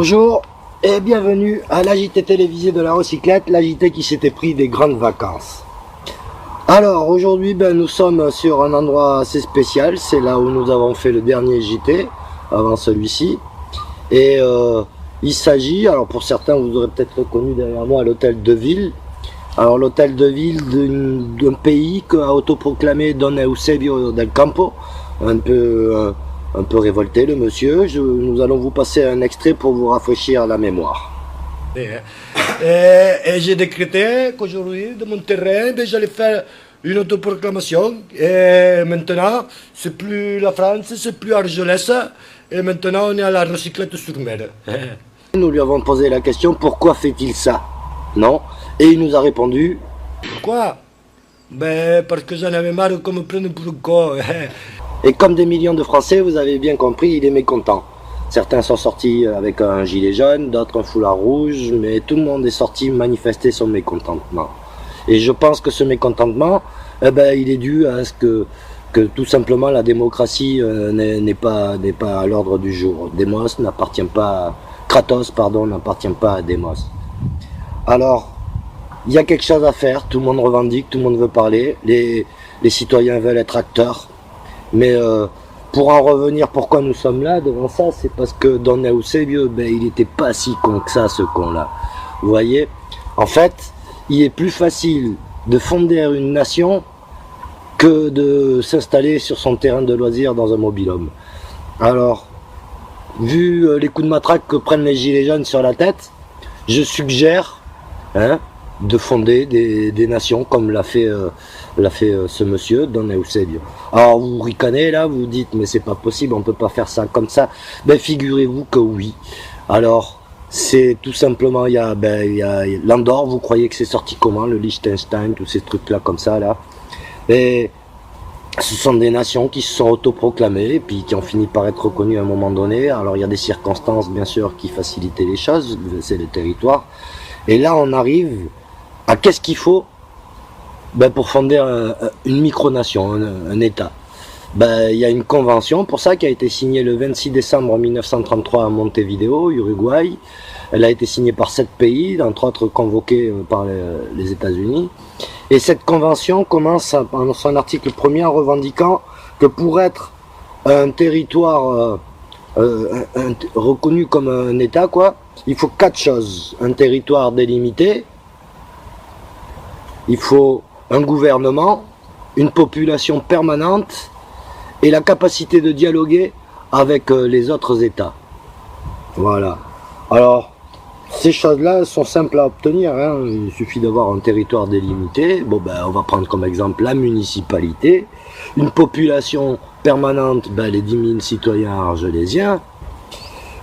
Bonjour et bienvenue à l'AJT télévisé de la recyclette, l'AJT qui s'était pris des grandes vacances. Alors aujourd'hui nous sommes sur un endroit assez spécial, c'est là où nous avons fait le dernier JT avant celui-ci. Et il s'agit, alors pour certains vous aurez peut-être reconnu derrière moi l'hôtel de ville. Alors l'hôtel de ville d'un pays qu'a autoproclamé Don Eusebio del Campo, un peu révolté le monsieur. Nous allons vous passer un extrait pour vous rafraîchir la mémoire. Et j'ai décrété qu'aujourd'hui, de mon terrain, j'allais faire une autoproclamation. Et maintenant, c'est plus la France, c'est plus Argelès. Et maintenant, on est à la recyclette sur mer. Nous lui avons posé la question, pourquoi fait-il ça? Non. Et il nous a répondu, pourquoi? Ben, parce que j'en avais marre qu'on me prenne pour le con. Et comme des millions de Français, vous avez bien compris, il est mécontent. Certains sont sortis avec un gilet jaune, d'autres un foulard rouge, mais tout le monde est sorti manifester son mécontentement. Et je pense que ce mécontentement, il est dû à ce que tout simplement la démocratie n'est pas à l'ordre du jour. Kratos n'appartient pas à Demos. Alors, il y a quelque chose à faire, tout le monde revendique, tout le monde veut parler, les citoyens veulent être acteurs. Mais pour en revenir, pourquoi nous sommes là devant ça, c'est parce que Don Eusebio, il n'était pas si con que ça, ce con-là. Vous voyez, en fait, il est plus facile de fonder une nation que de s'installer sur son terrain de loisirs dans un mobil-home. Alors, vu les coups de matraque que prennent les gilets jaunes sur la tête, je suggère de fonder des nations comme l'a fait ce monsieur, Don Eusebio. Alors vous ricanez là, vous dites mais c'est pas possible, on peut pas faire ça comme ça. Figurez-vous que oui. Alors c'est tout simplement, il y a l'Andorre, vous croyez que c'est sorti comment, le Liechtenstein, tous ces trucs là comme ça là. Et ce sont des nations qui se sont autoproclamées et puis qui ont fini par être reconnues à un moment donné. Alors il y a des circonstances bien sûr qui facilitaient les choses, c'est le territoire. Et là on arrive à qu'est-ce qu'il faut pour fonder une micronation, un État. Il y a une convention pour ça qui a été signée le 26 décembre 1933 à Montevideo, Uruguay. Elle a été signée par 7 pays, entre autres convoqués par les États-Unis. Et cette convention commence en son article 1er en revendiquant que pour être un territoire reconnu comme un État, il faut 4 choses. Un territoire délimité, il faut un gouvernement, une population permanente et la capacité de dialoguer avec les autres États. Voilà. Alors, ces choses-là sont simples à obtenir. Il suffit d'avoir un territoire délimité. On va prendre comme exemple la municipalité. Une population permanente, les 10 000 citoyens argelésiens.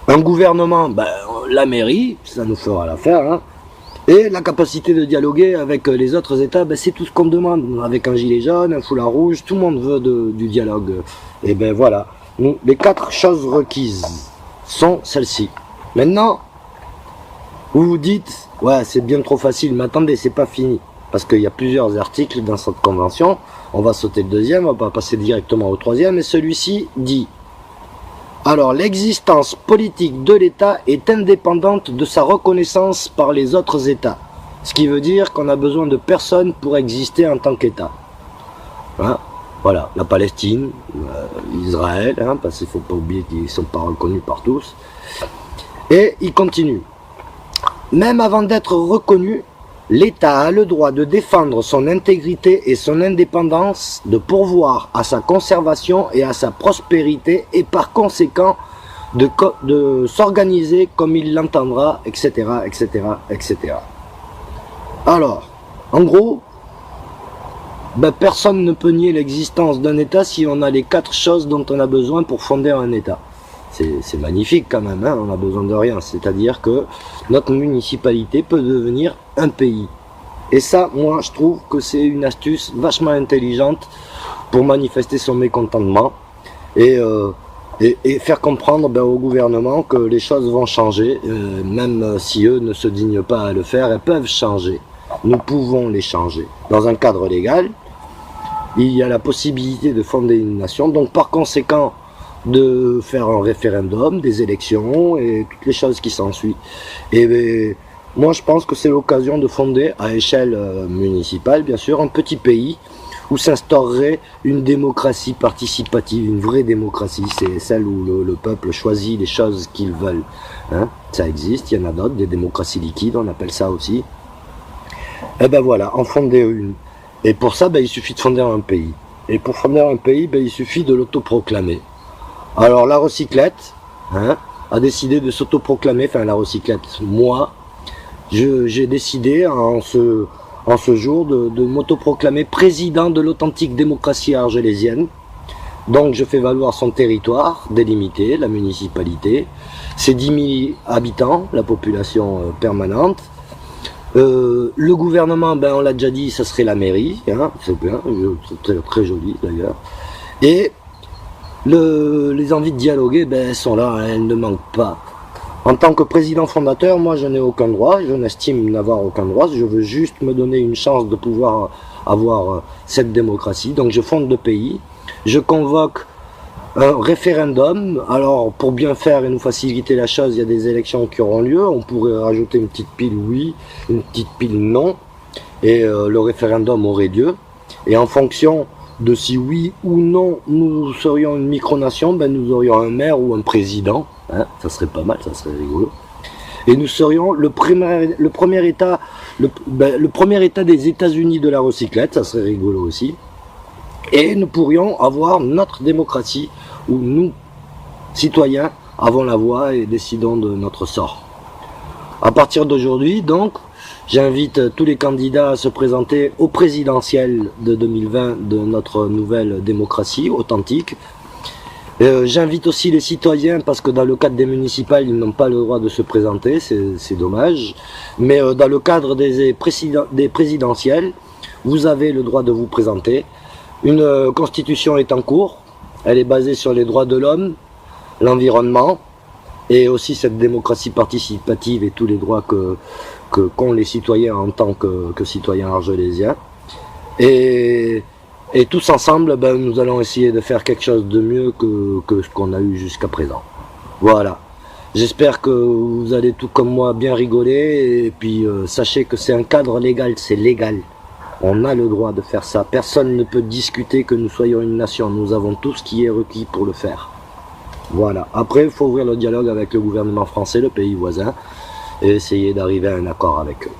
Un gouvernement, la mairie, ça nous fera l'affaire. Et la capacité de dialoguer avec les autres États, c'est tout ce qu'on demande. Avec un gilet jaune, un foulard rouge, tout le monde veut du dialogue. Et voilà. Les 4 choses requises sont celles-ci. Maintenant, vous vous dites, ouais, c'est bien trop facile, mais attendez, c'est pas fini. Parce qu'il y a plusieurs articles dans cette convention. On va sauter le deuxième, on va passer directement au troisième. Et celui-ci dit... Alors, l'existence politique de l'État est indépendante de sa reconnaissance par les autres États. Ce qui veut dire qu'on a besoin de personne pour exister en tant qu'État. Voilà, la Palestine, Israël, parce qu'il ne faut pas oublier qu'ils ne sont pas reconnus par tous. Et il continue. Même avant d'être reconnu, l'État a le droit de défendre son intégrité et son indépendance, de pourvoir à sa conservation et à sa prospérité et par conséquent de s'organiser comme il l'entendra, etc., etc., etc. Alors, en gros, personne ne peut nier l'existence d'un État si on a les 4 choses dont on a besoin pour fonder un État. C'est magnifique quand même, on n'a besoin de rien. C'est-à-dire que notre municipalité peut devenir un pays. Et ça, moi, je trouve que c'est une astuce vachement intelligente pour manifester son mécontentement et faire comprendre au gouvernement que les choses vont changer, même si eux ne se dignent pas à le faire, elles peuvent changer. Nous pouvons les changer. Dans un cadre légal, il y a la possibilité de fonder une nation, donc par conséquent, de faire un référendum, des élections et toutes les choses qui s'ensuivent. Et moi je pense que c'est l'occasion de fonder à échelle municipale, bien sûr, un petit pays où s'instaurerait une démocratie participative, une vraie démocratie. C'est celle où le peuple choisit les choses qu'il veut. Hein, ça existe, il y en a d'autres, des démocraties liquides, on appelle ça aussi. Et ben voilà, en fonder une. Et pour ça, il suffit de fonder un pays. Et pour fonder un pays, il suffit de l'autoproclamer. Alors la recyclette a décidé de s'autoproclamer, enfin la recyclette, moi, j'ai décidé en ce jour de m'autoproclamer président de l'authentique démocratie argelésienne. Donc je fais valoir son territoire délimité, la municipalité, ses 10 000 habitants, la population permanente. Le gouvernement, on l'a déjà dit, ça serait la mairie, c'est bien, très, très joli d'ailleurs. Et les envies de dialoguer, elles sont là, elles ne manquent pas. En tant que président fondateur, moi je n'ai aucun droit, je n'estime n'avoir aucun droit, je veux juste me donner une chance de pouvoir avoir cette démocratie. Donc je fonde le pays, je convoque un référendum. Alors pour bien faire et nous faciliter la chose, il y a des élections qui auront lieu, on pourrait rajouter une petite pile oui, une petite pile non, et le référendum aurait lieu. Et en fonction de si oui ou non nous serions une micronation, nous aurions un maire ou un président, ça serait pas mal, ça serait rigolo. Et nous serions le premier état des États-Unis de la recyclette, ça serait rigolo aussi. Et nous pourrions avoir notre démocratie où nous, citoyens, avons la voix et décidons de notre sort. À partir d'aujourd'hui, donc, j'invite tous les candidats à se présenter au présidentiel de 2020 de notre nouvelle démocratie authentique. J'invite aussi les citoyens, parce que dans le cadre des municipales, ils n'ont pas le droit de se présenter, c'est dommage. Mais dans le cadre des présidentielles, vous avez le droit de vous présenter. Une constitution est en cours, elle est basée sur les droits de l'homme, l'environnement, et aussi cette démocratie participative et tous les droits qu'ont les citoyens en tant que citoyens argelésiens. Et tous ensemble, nous allons essayer de faire quelque chose de mieux que ce qu'on a eu jusqu'à présent. Voilà. J'espère que vous allez tout comme moi bien rigoler, et puis sachez que c'est un cadre légal, c'est légal. On a le droit de faire ça. Personne ne peut discuter que nous soyons une nation. Nous avons tout ce qui est requis pour le faire. Voilà. Après, il faut ouvrir le dialogue avec le gouvernement français, le pays voisin, et essayer d'arriver à un accord avec eux.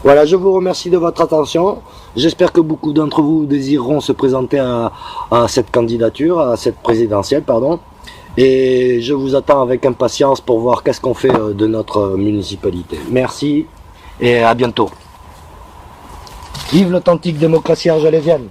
Voilà, je vous remercie de votre attention. J'espère que beaucoup d'entre vous désireront se présenter à cette candidature, à cette présidentielle, pardon. Et je vous attends avec impatience pour voir qu'est-ce qu'on fait de notre municipalité. Merci et à bientôt. Vive l'authentique démocratie argelésienne!